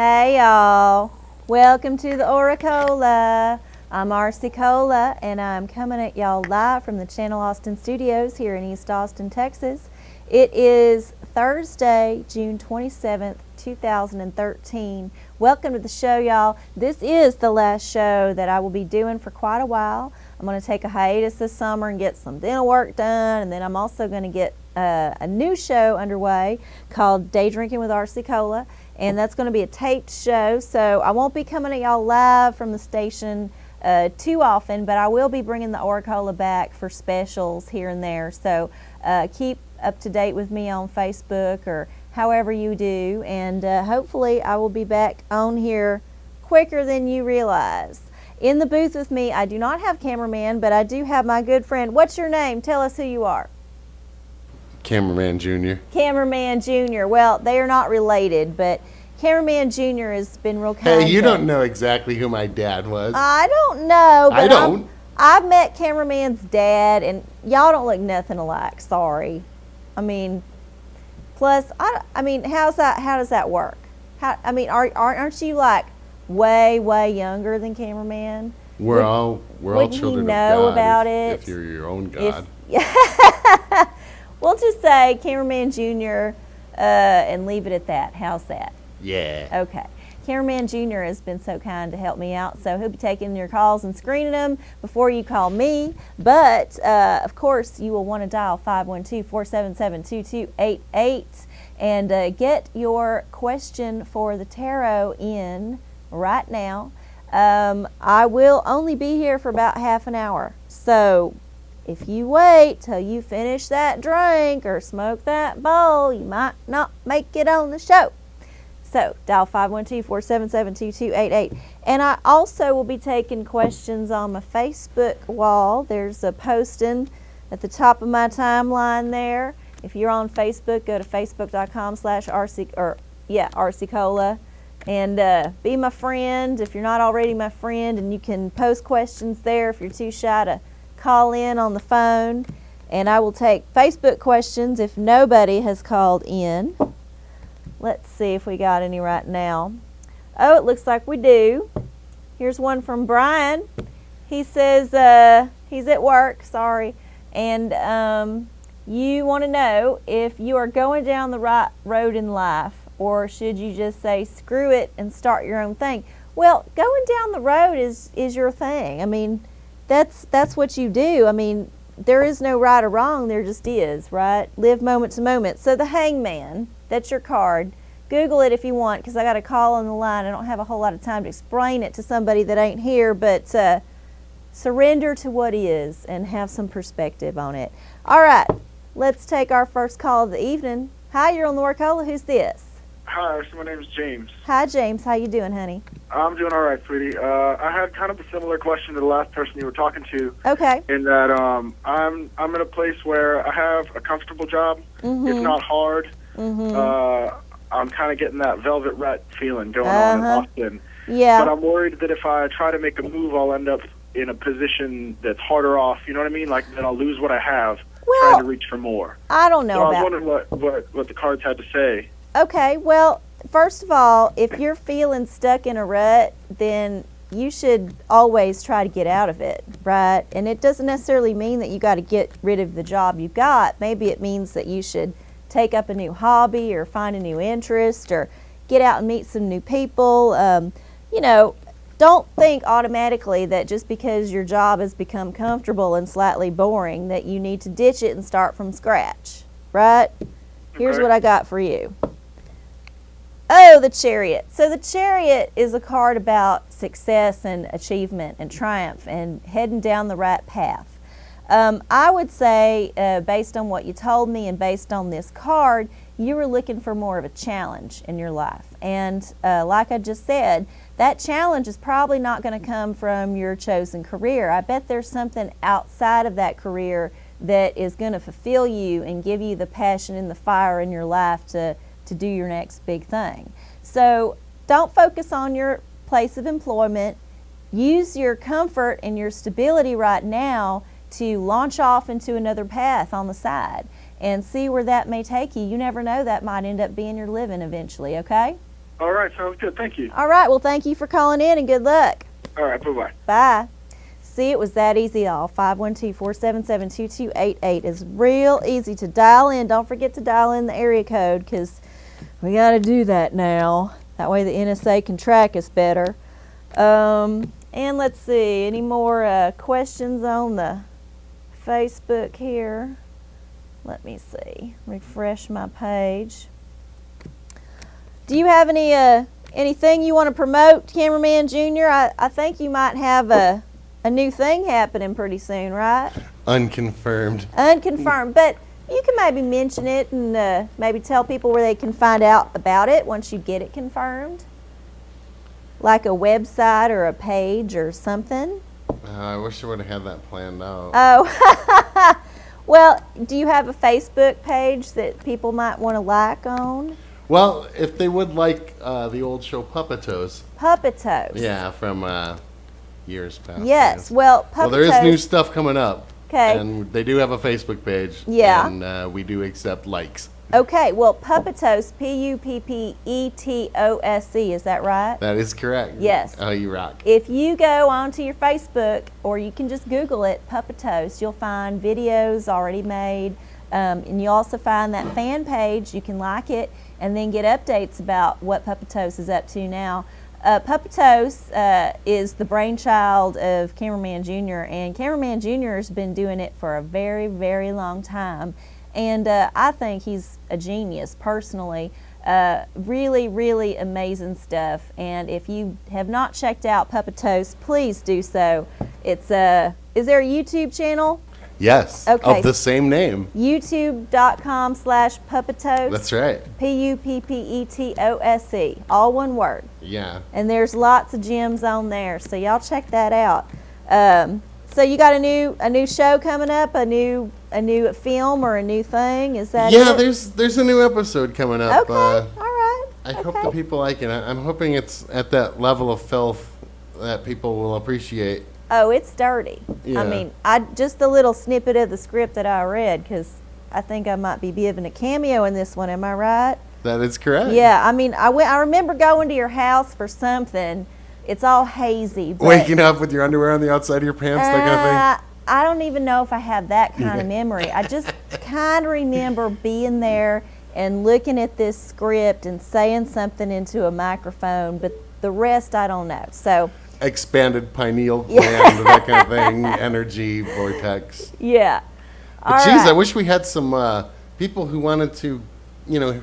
Hey y'all, welcome to the OraCola. I'm Arcie Cola and I'm coming at y'all live from the ChannelAustin Studios here in East Austin, Texas. It is Thursday, June 27th, 2013. Welcome to the show, y'all. This is the last show that I will be doing for quite a while. I'm going to take a hiatus this summer and get some dental work done, and then I'm also going to get a new show underway called Day Drinking with Arcie Cola, and that's going to be a taped show, so I won't be coming at y'all live from the station too often, but I will be bringing the OraCola back for specials here and there, so keep up to date with me on Facebook or however you do, and hopefully I will be back on here quicker than you realize. In the booth with me, I do not have Cameraman, but I do have my good friend. What's your name? Tell us who you are. Cameraman Junior. Cameraman Junior. Well, they are not related, but Cameraman Junior has been real kind. Hey, you don't know exactly who my dad was. I don't know. But I don't. I've met Cameraman's dad, and y'all don't look nothing alike. Sorry. I mean, plus, I mean, how does that work? Aren't you like way younger than Cameraman? We're all children of God. About it? If you're your own God. We'll just say Cameraman Junior and leave it at that. How's that? Yeah. Okay. Cameraman Junior has been so kind to help me out, so he'll be taking your calls and screening them before you call me. But, of course, you will want to dial 512-477-2288 and get your question for the tarot in right now. I will only be here for about half an hour, so if you wait till you finish that drink or smoke that bowl, you might not make it on the show. So dial 512-477-2288. And I also will be taking questions on my Facebook wall. There's a posting at the top of my timeline there. If you're on Facebook, go to facebook.com/Arcie Cola and be my friend if you're not already my friend, and you can post questions there if you're too shy to call in on the phone, and I will take Facebook questions if nobody has called in. Let's see if we got any right now. Oh, it looks like we do. Here's one from Brian. He says he's at work, sorry, and you want to know if you are going down the right road in life, or should you just say screw it and start your own thing? Well, going down the road is your thing. I mean, that's what you do. I mean, there is no right or wrong, there just is, right? Live moment to moment. So the Hangman, that's your card. Google it if you want, because I got a call on the line. I don't have a whole lot of time to explain it to somebody that ain't here, but surrender to what is and have some perspective on it. All right, let's take our first call of the evening. Hi, you're on the OraCola. Who's this? Hi, my name's James. Hi, James. How you doing, honey? I'm doing all right, sweetie. I had kind of a similar question to the last person you were talking to. Okay. In that I'm in a place where I have a comfortable job. Mm-hmm. It's not hard. Mm-hmm. I'm kind of getting that velvet rat feeling going on in Austin. Yeah. But I'm worried that if I try to make a move, I'll end up in a position that's harder off. You know what I mean? Like, then I'll lose what I have trying to reach for more. I don't know I was wondering what the cards had to say. Okay, well, first of all, if you're feeling stuck in a rut, then you should always try to get out of it, right? And it doesn't necessarily mean that you got to get rid of the job you've got. Maybe it means that you should take up a new hobby or find a new interest or get out and meet some new people. You know, don't think automatically that just because your job has become comfortable and slightly boring that you need to ditch it and start from scratch, right? Here's what I got for you. Oh, the Chariot. So the Chariot is a card about success and achievement and triumph and heading down the right path. I would say, based on what you told me and based on this card, you were looking for more of a challenge in your life. And like I just said, that challenge is probably not going to come from your chosen career. I bet there's something outside of that career that is going to fulfill you and give you the passion and the fire in your life to do your next big thing. So don't focus on your place of employment. Use your comfort and your stability right now to launch off into another path on the side and see where that may take you. You never know, that might end up being your living eventually, okay? All right, sounds good. Thank you. All right, well, thank you for calling in, and good luck. All right, bye-bye. Bye. See, it was that easy, y'all. 512-477-2288 is real easy to dial in. Don't forget to dial in the area code, because we got to do that now. That way the NSA can track us better. And let's see, any more questions on the Facebook here? Let me see. Refresh my page. Do you have anything you want to promote, Cameraman Junior? I think you might have a new thing happening pretty soon, right? Unconfirmed. Unconfirmed, but you can maybe mention it and maybe tell people where they can find out about it once you get it confirmed. Like a website or a page or something. I wish I would have had that planned out. Oh, well, do you have a Facebook page that people might want to like on? Well, if they would like the old show Puppetos. Puppetos. Yeah, from years past. Yes, well, Puppetos. Well, there is new stuff coming up. Okay. And they do have a Facebook page. Yeah. And we do accept likes. Okay, well, Puppetos, Puppetoss, is that right? That is correct. Yes. Oh, you rock. If you go onto your Facebook, or you can just Google it, Puppetos, you'll find videos already made, and you also find that fan page. You can like it and then get updates about what Puppetos is up to now. Puppetos is the brainchild of Cameraman Junior, and Cameraman Junior has been doing it for a very, very long time. And I think he's a genius, personally. Really, really amazing stuff. And if you have not checked out Puppetos, please do so. It's is there a YouTube channel? Yes. Okay. Of the same name. YouTube.com/Puppetos. That's right. Puppetosse. All one word. Yeah. And there's lots of gems on there, so y'all check that out. So you got a new show coming up, a new film or a new thing? Is that Yeah, it? there's a new episode coming up. Okay, all right. I hope the people like it. I'm hoping it's at that level of filth that people will appreciate. Oh, it's dirty. Yeah. I mean, just the little snippet of the script that I read, because I think I might be giving a cameo in this one. Am I right? That is correct. Yeah. I mean, I remember going to your house for something. It's all hazy. But Waking up with your underwear on the outside of your pants, that kind of thing. I don't even know if I have that kind of memory. I just kind of remember being there and looking at this script and saying something into a microphone, but the rest I don't know. So Expanded pineal gland, that kind of thing, energy vortex. yeah. But geez, I wish we had some people who wanted to,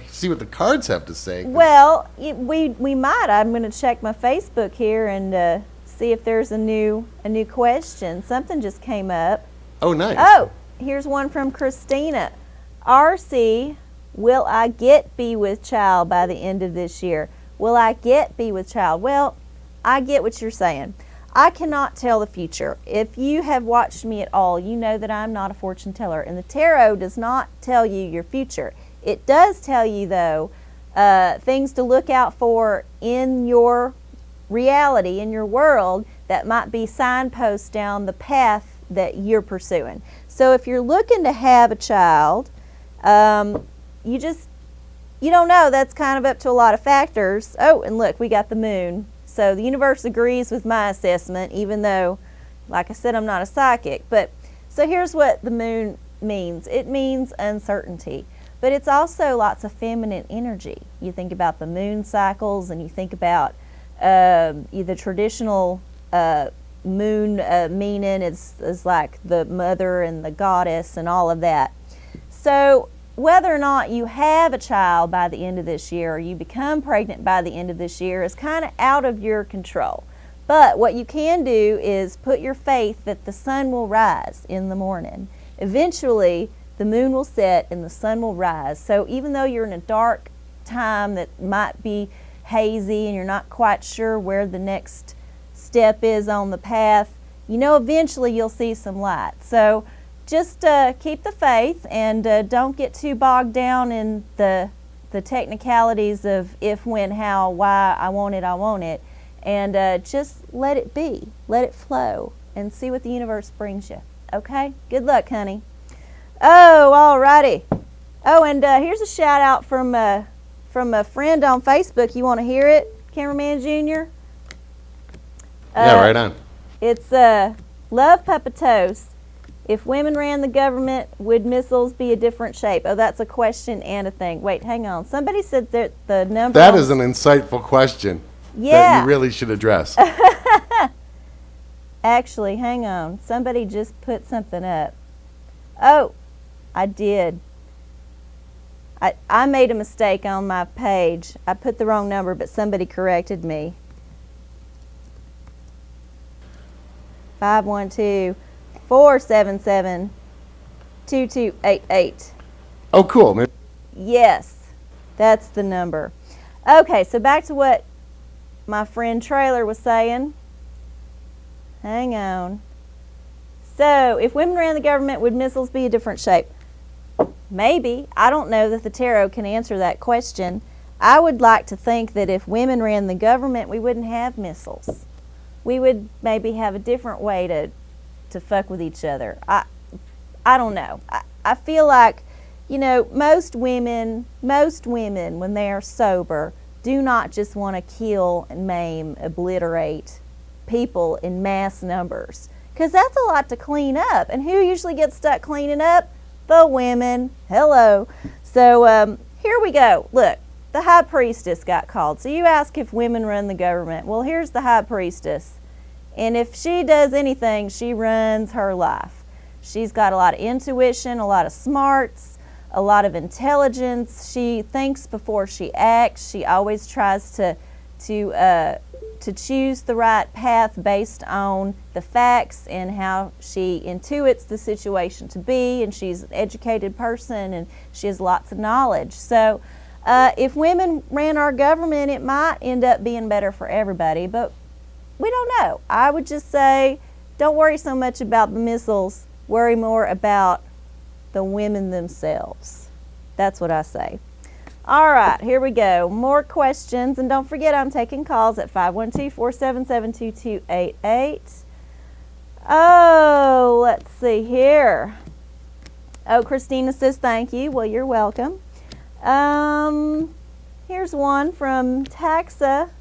see what the cards have to say. Well, we might. I'm going to check my Facebook here and see if there's a new question. Something just came up. Oh, nice. Oh, here's one from Christina. Arcie, will I be with child by the end of this year? Will I be with child? Well, I get what you're saying. I cannot tell the future. If you have watched me at all, you know that I'm not a fortune teller, and the tarot does not tell you your future. It does tell you, though, things to look out for in your reality, in your world, that might be signposts down the path that you're pursuing. So if you're looking to have a child, you don't know. That's kind of up to a lot of factors. Oh, and look, we got the moon. So the universe agrees with my assessment, even though, like I said, I'm not a psychic. But so here's what the moon means. It means uncertainty. But it's also lots of feminine energy. You think about the moon cycles, and you think about the traditional moon meaning is like the mother and the goddess and all of that. So whether or not you have a child by the end of this year or you become pregnant by the end of this year is kind of out of your control. But what you can do is put your faith that the sun will rise in the morning. Eventually, the moon will set and the sun will rise. So even though you're in a dark time that might be hazy and you're not quite sure where the next step is on the path, eventually you'll see some light. So just keep the faith and don't get too bogged down in the technicalities of if, when, how, why, I want it, and just let it be, let it flow, and see what the universe brings you. Okay? Good luck, honey. Oh, alrighty. Oh, and here's a shout out from from a friend on Facebook. You want to hear it, Cameraman Junior? Yeah, right on. It's Love Papa Toast. If women ran the government, would missiles be a different shape? Oh, that's a question and a thing. Wait, hang on. Somebody said that the number. That is an insightful question. Yeah. That you really should address. Actually, hang on. Somebody just put something up. Oh, I did. I made a mistake on my page. I put the wrong number, but somebody corrected me. 512-477-2288. Oh, cool. Yes, that's the number. Okay, so back to what my friend Trailer was saying. Hang on. So, if women ran the government, would missiles be a different shape? Maybe. I don't know that the tarot can answer that question. I would like to think that if women ran the government, we wouldn't have missiles. We would maybe have a different way to fuck with each other. I don't know. I feel like, you know, most women, when they are sober, do not just want to kill and maim, obliterate people in mass numbers. Because that's a lot to clean up. And who usually gets stuck cleaning up? The women. Hello. So here we go. Look, the high priestess got called. So you ask if women run the government. Well, here's the high priestess. And if she does anything, she runs her life. She's got a lot of intuition, a lot of smarts, a lot of intelligence. She thinks before she acts. She always tries to choose the right path based on the facts and how she intuits the situation to be. And she's an educated person and she has lots of knowledge. So if women ran our government, it might end up being better for everybody, but we don't know. I would just say, don't worry so much about the missiles. Worry more about the women themselves. That's what I say. All right, here we go. More questions. And don't forget, I'm taking calls at 512-477-2288. Oh, let's see here. Oh, Christina says thank you. Well, you're welcome. Here's one from Taxa.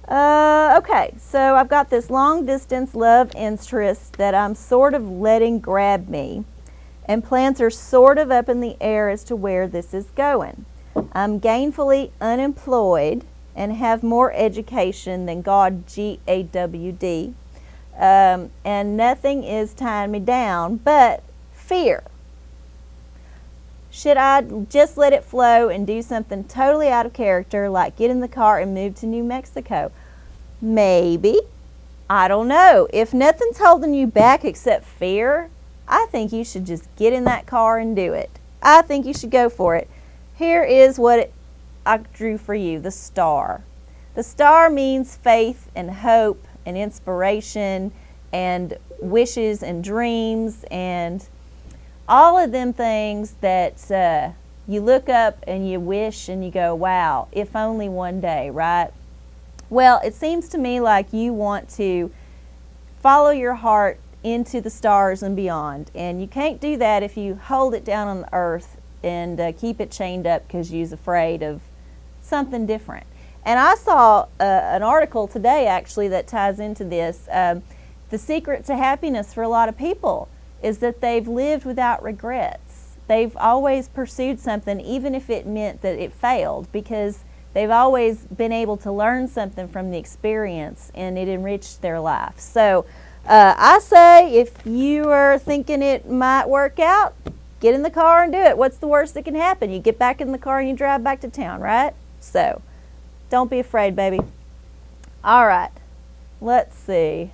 Okay, so I've got this long distance love interest that I'm sort of letting grab me, and plans are sort of up in the air as to where this is going. I'm gainfully unemployed and have more education than God, G-A-W-D, and nothing is tying me down but fear. Should I just let it flow and do something totally out of character, like get in the car and move to New Mexico? Maybe. I don't know. If nothing's holding you back except fear, I think you should just get in that car and do it. I think you should go for it. Here is what I drew for you, the star. The star means faith and hope and inspiration and wishes and dreams and all of them things that you look up and you wish and you go, wow, if only one day, right? Well, it seems to me like you want to follow your heart into the stars and beyond. And you can't do that if you hold it down on the earth and keep it chained up because you're afraid of something different. And I saw an article today, actually, that ties into this. The secret to happiness for a lot of people is that they've lived without regrets. They've always pursued something, even if it meant that it failed, because they've always been able to learn something from the experience and it enriched their life. So I say, if you are thinking it might work out, get in the car and do it. What's the worst that can happen? You get back in the car and you drive back to town, right? So don't be afraid, baby. All right, let's see.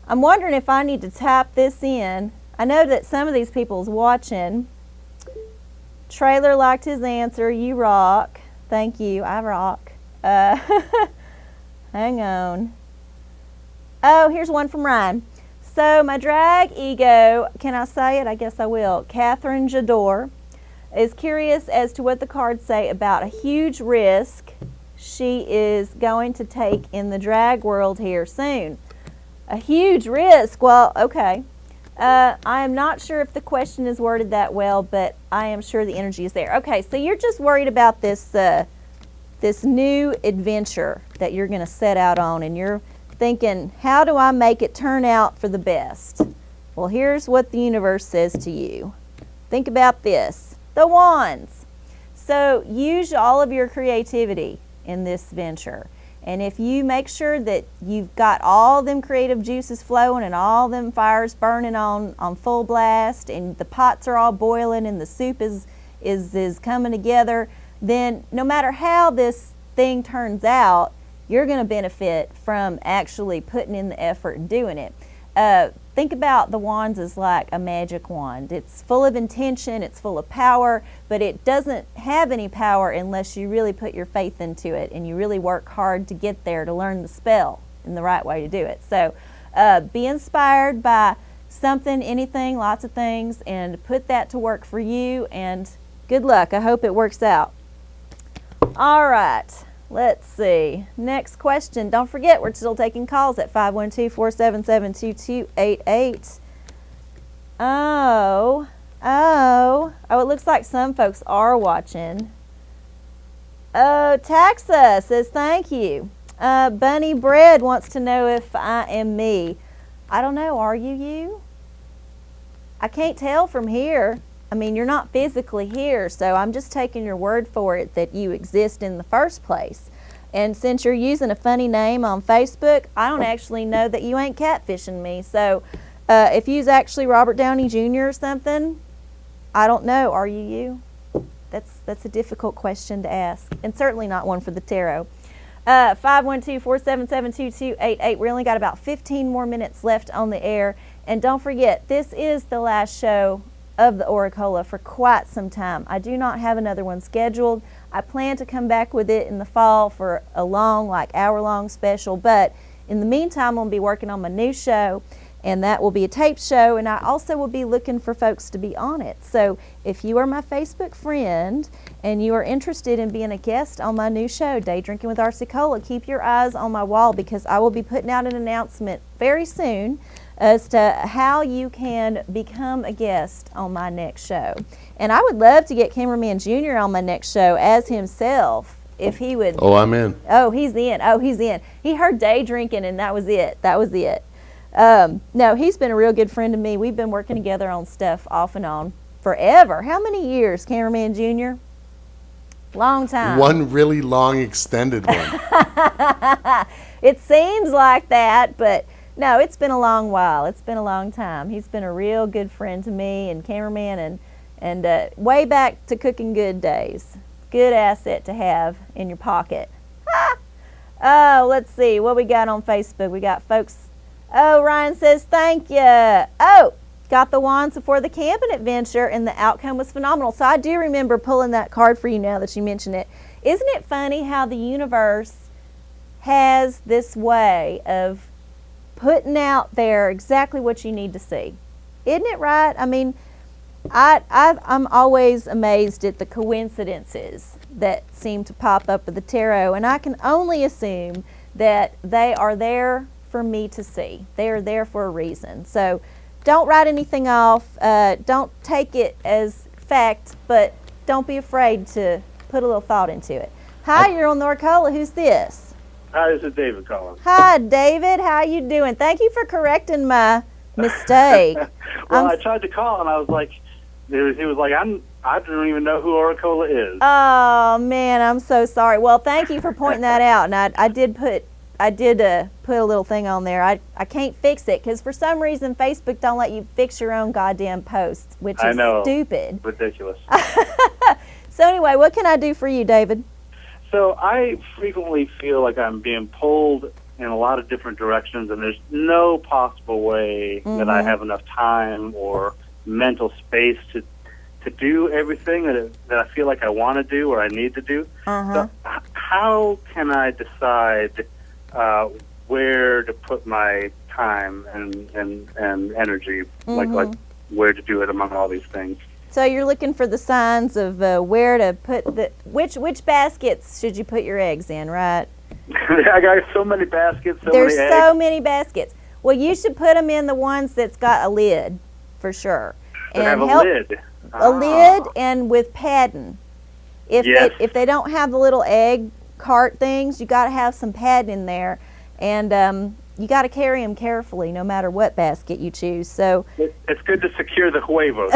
I'm wondering if I need to type this in. I know that some of these people's watching. Trailer liked his answer. You rock. Thank you. I rock. Hang on. Oh, here's one from Ryan. So my drag ego, can I say it? I guess I will. Catherine Jador is curious as to what the cards say about a huge risk she is going to take in the drag world here soon. A huge risk. Well, okay. I am not sure if the question is worded that well, but I am sure the energy is there. Okay, so you're just worried about this this new adventure that you're going to set out on, and you're thinking, how do I make it turn out for the best? Well, here's what the universe says to you. Think about this. The wands. So use all of your creativity in this venture. And if you make sure that you've got all them creative juices flowing and all them fires burning on full blast, and the pots are all boiling and the soup is coming together, then no matter how this thing turns out, you're going to benefit from actually putting in the effort and doing it. Think about the wands as like a magic wand. It's full of intention, it's full of power, but it doesn't have any power unless you really put your faith into it and you really work hard to get there, to learn the spell and the right way to do it. So be inspired by something, anything, lots of things, and put that to work for you, and good luck. I hope it works out. All right. Let's see. Next question. Don't forget, we're still taking calls at 512-477-2288. Oh, it looks like some folks are watching. Oh, Taxa says thank you. Bunny Bread wants to know if I am me. I don't know. Are you? I can't tell from here. I mean, you're not physically here, so I'm just taking your word for it that you exist in the first place. And since you're using a funny name on Facebook, I don't actually know that you ain't catfishing me. So if you's actually Robert Downey Jr. or something, I don't know. Are you? That's a difficult question to ask, and certainly not one for the tarot. 512-477-2288. We only got about 15 more minutes left on the air. And don't forget, this is the last show of the OraCola for quite some time. I do not have another one scheduled. I plan to come back with it in the fall for a long, like hour-long special, but in the meantime, I'm going to be working on my new show, and that will be a tape show, and I also will be looking for folks to be on it. So if you are my Facebook friend and you are interested in being a guest on my new show, Day Drinking with Arcie Cola, keep your eyes on my wall, because I will be putting out an announcement very soon as to how you can become a guest on my next show. And I would love to get Cameraman Junior on my next show as himself, if he would. Oh, I'm in. Oh, he's in. He heard Day Drinking, and that was it. No, he's been a real good friend to me. We've been working together on stuff off and on forever. How many years, Cameraman Junior? Long time. One really long extended one. It seems like that, but no, it's been a long while. It's been a long time. He's been a real good friend to me, and cameraman, and way back to cooking good days. Good asset to have in your pocket. Oh, let's see what we got on Facebook. We got folks. Oh, Ryan says thank you. Oh, got the wands before the camping adventure, and the outcome was phenomenal. So I do remember pulling that card for you now that you mention it. Isn't it funny how the universe has this way of putting out there exactly what you need to see? Isn't it right? I mean, I'm always amazed at the coincidences that seem to pop up with the tarot, and I can only assume that they are there for me to see. They are there for a reason. So don't write anything off. Don't take it as fact, but don't be afraid to put a little thought into it. Hi, you're on the OraCola. Who's this? Hi, this is David calling. Hi, David. How you doing? Thank you for correcting my mistake. Well, I tried to call, and I was like, he was like, I don't even know who OraCola is. Oh man, I'm so sorry. Well, thank you for pointing that out. And I did put a little thing on there. I can't fix it because for some reason Facebook don't let you fix your own goddamn posts, which is stupid. Ridiculous. So anyway, what can I do for you, David? So I frequently feel like I'm being pulled in a lot of different directions, and there's no possible way that I have enough time or mental space to do everything that I feel like I want to do or I need to do. So how can I decide where to put my time and energy, like where to do it among all these things? So you're looking for the signs of where to put which baskets should you put your eggs in, right? I got so many baskets, There's many so eggs. many baskets. Well, you should put them in the ones that's got a lid. for sure. To have a lid. A lid and with padding. Yes. If they don't have the little egg cart things, you got to have some padding in there, and you got to carry them carefully, no matter what basket you choose. So it's good to secure the huevos.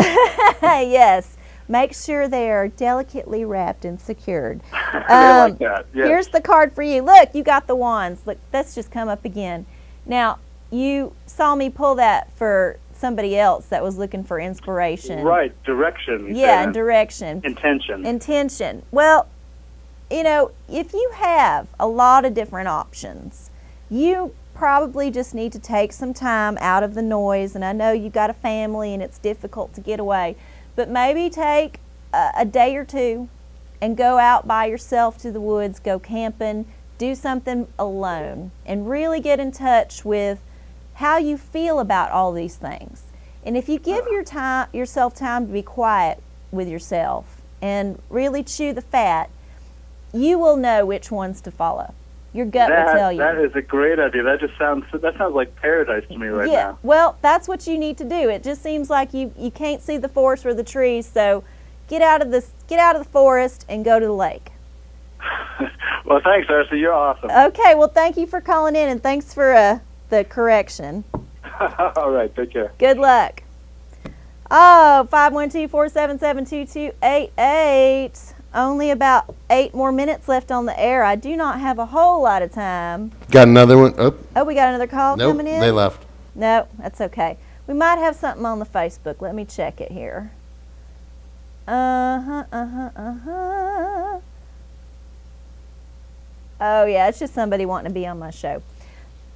yes, make sure they are delicately wrapped and secured. I like that. Yes. Here's the card for you. Look, you got the wands. Look, that's just come up again. Now, you saw me pull that for somebody else that was looking for inspiration. Right, direction. Yeah, and direction. Intention. Intention. Well, you know, if you have a lot of different options, you probably just need to take some time out of the noise. And I know you got a family and it's difficult to get away, but maybe take a day or two and go out by yourself to the woods, go camping, do something alone, and really get in touch with how you feel about all these things. And if you give yourself time to be quiet with yourself and really chew the fat, you will know which ones to follow. Your gut will tell you. That is a great idea. That sounds like paradise to me right now. Well, that's what you need to do. It just seems like you can't see the forest for the trees, so get out of the forest and go to the lake. Well, thanks, Arcie. You're awesome. Okay, well, thank you for calling in, and thanks for the correction. All right, take care. Good luck. Oh, 512-477-2288. Only about 8 more minutes left on the air. I do not have a whole lot of time. Got another one? Oh, we got another call Nope, coming in? they left. No, that's okay. We might have something on the Facebook. Let me check it here. Oh, yeah, it's just somebody wanting to be on my show.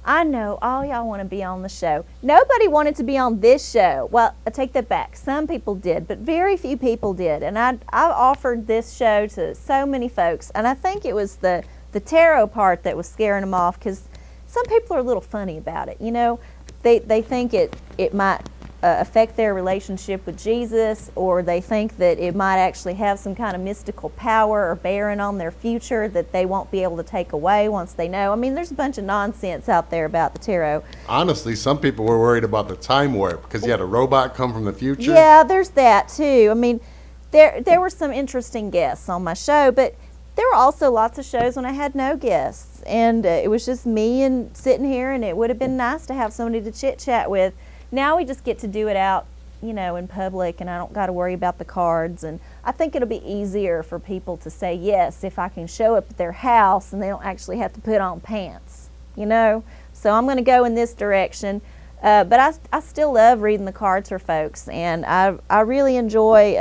I know all y'all want to be on the show. Nobody wanted to be on this show. Well, I take that back. Some people did, but very few people did. And I offered this show to so many folks. And I think it was the tarot part that was scaring them off, because some people are a little funny about it. You know, they think it might affect their relationship with Jesus, or they think that it might actually have some kind of mystical power or bearing on their future that they won't be able to take away once they know. I mean, there's a bunch of nonsense out there about the tarot. Honestly, some people were worried about the time warp because you had a robot come from the future. Yeah, there's that too. I mean, there were some interesting guests on my show, but there were also lots of shows when I had no guests, and it was just me and sitting here, and it would have been nice to have somebody to chit chat with. Now we just get to do it out, you know, in public, and I don't got to worry about the cards. And I think it'll be easier for people to say yes if I can show up at their house and they don't actually have to put on pants, you know. So I'm going to go in this direction. But I still love reading the cards for folks, and I really enjoy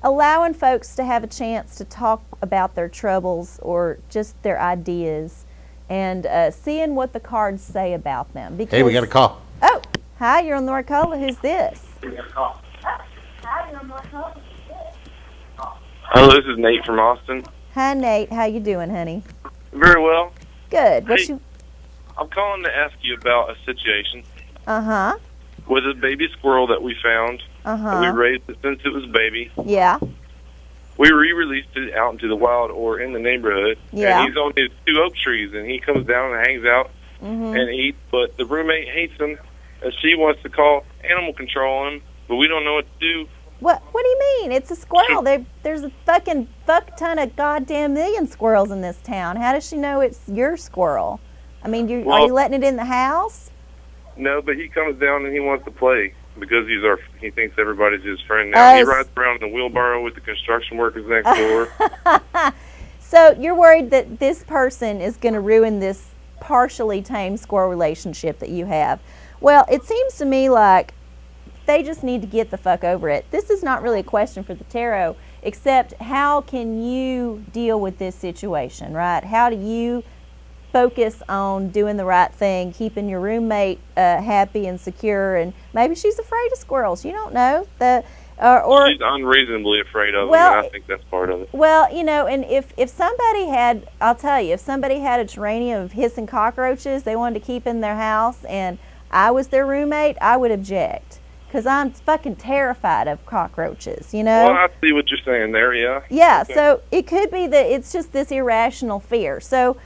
allowing folks to have a chance to talk about their troubles or just their ideas, and seeing what the cards say about them. Because, Hey, we got a call. Oh, hi, you're on OraCola. Who's this? Hello, this is Nate from Austin. Hi, Nate. How you doing, honey? Very well. Good. Hey, I'm calling to ask you about a situation Uh-huh. with a baby squirrel that we found. Uh-huh. We raised it since it was a baby. Yeah. We re-released it out into the wild or in the neighborhood. Yeah. And he's on his 2 oak trees, and he comes down and hangs out and eats, but the roommate hates him, and she wants to call animal control on him, but we don't know what to do. What do you mean? It's a squirrel. There's a fuck ton of goddamn million squirrels in this town. How does she know it's your squirrel? I mean, are you letting it in the house? No, but he comes down and he wants to play because he thinks everybody's his friend now. He rides around in a wheelbarrow with the construction workers next door. So you're worried that this person is going to ruin this partially tame squirrel relationship that you have. Well, it seems to me like they just need to get the fuck over it. This is not really a question for the tarot, except how can you deal with this situation, right? How do you focus on doing the right thing, keeping your roommate happy and secure? And maybe she's afraid of squirrels. You don't know. Or she's unreasonably afraid of them, well, and I think that's part of it. Well, you know, and if somebody had, I'll tell you, if somebody had a terrarium of hissing cockroaches they wanted to keep in their house and I was their roommate, I would object. Because I'm fucking terrified of cockroaches, you know? Well, I see what you're saying there, yeah. Yeah, Okay. so it could be that it's just this irrational fear. So,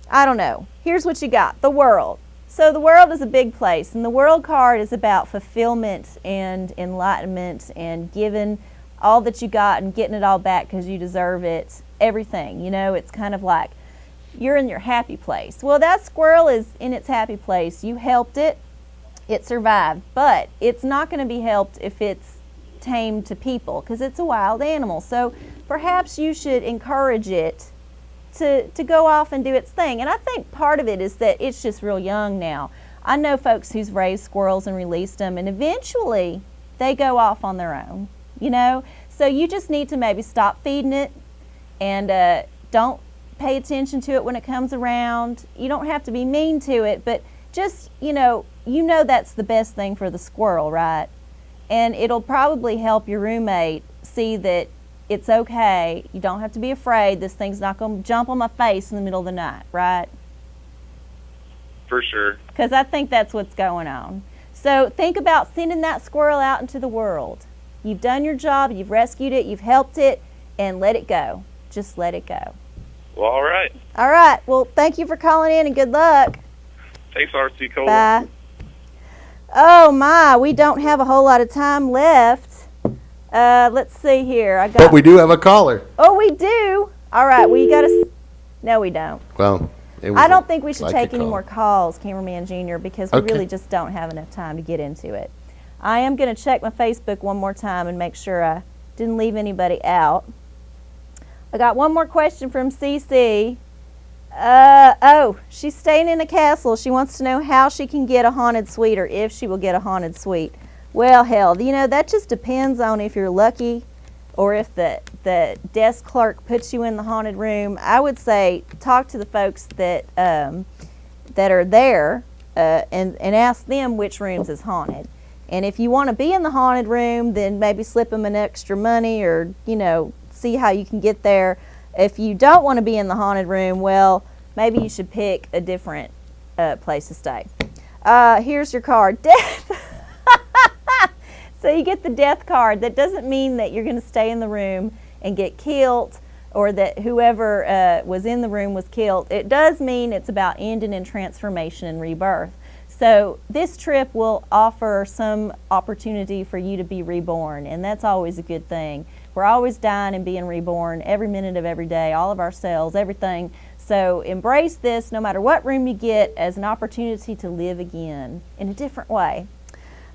I don't know. Here's what you got. The World. So the world is a big place, and the world card is about fulfillment and enlightenment and giving all that you got and getting it all back because you deserve it, everything. You know, it's kind of like you're in your happy place. Well, that squirrel is in its happy place. You helped it, it survived, but it's not going to be helped if it's tamed to people because it's a wild animal. So perhaps you should encourage it to go off and do its thing. And I think part of it is that it's just real young now. I know folks who's raised squirrels and released them, and eventually they go off on their own, you know? So you just need to maybe stop feeding it and don't pay attention to it when it comes around. You don't have to be mean to it, but just, you know that's the best thing for the squirrel, right? And it'll probably help your roommate see that it's okay. You don't have to be afraid. This thing's not going to jump on my face in the middle of the night, right? For sure. Because I think that's what's going on. So think about sending that squirrel out into the world. You've done your job. You've rescued it. You've helped it. And let it go. Just let it go. Well, all right. All right. Well, thank you for calling in and good luck. Thanks, Arcie Cola. Bye. Oh, my. We don't have a whole lot of time left. Let's see here. But we do have a caller. Oh, we do. All right. We got to. No, we don't. Well, I don't think we should like take a any call. more calls, Cameraman Junior, because we Okay. really just don't have enough time to get into it. I am going to check my Facebook one more time and make sure I didn't leave anybody out. I got one more question from CC. She's staying in a castle. She wants to know how she can get a haunted suite or if she will get a haunted suite. Well, hell, you know, that just depends on if you're lucky or if the desk clerk puts you in the haunted room. I would say talk to the folks that are there and ask them which rooms is haunted. And if you want to be in the haunted room, then maybe slip them an extra money or, you know, see how you can get there. If you don't want to be in the haunted room, well, maybe you should pick a different place to stay. Here's your card. Death. So you get the death card. That doesn't mean that you're going to stay in the room and get killed or that whoever was in the room was killed. It does mean it's about ending in transformation and rebirth. So this trip will offer some opportunity for you to be reborn, and that's always a good thing. We're always dying and being reborn every minute of every day, all of our cells, everything. So embrace this, no matter what room you get, as an opportunity to live again in a different way.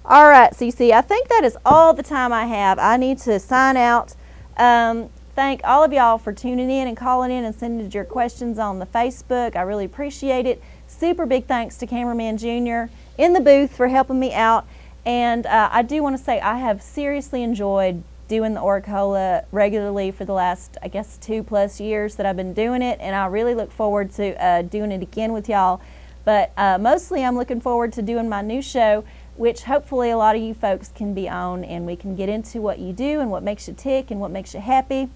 All right, CC, I think that is all the time I have. I need to sign out. Thank all of y'all for tuning in and calling in and sending your questions on the Facebook. I really appreciate it. Super big thanks to Cameraman Junior in the booth for helping me out. And I do want to say I have seriously enjoyed doing the OraCola regularly for the last, I guess, 2+ years that I've been doing it. And I really look forward to doing it again with y'all. But mostly I'm looking forward to doing my new show, which hopefully a lot of you folks can be on, and we can get into what you do and what makes you tick and what makes you happy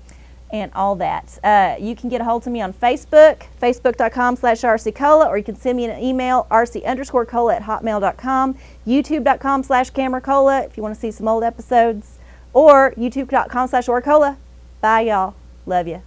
and all that. You can get a hold of me on Facebook, facebook.com/Arcie Cola, or you can send me an email, Arcie_Cola@hotmail.com, youtube.com/CameraCola if you want to see some old episodes, or youtube.com/OraCola. Bye, y'all. Love you.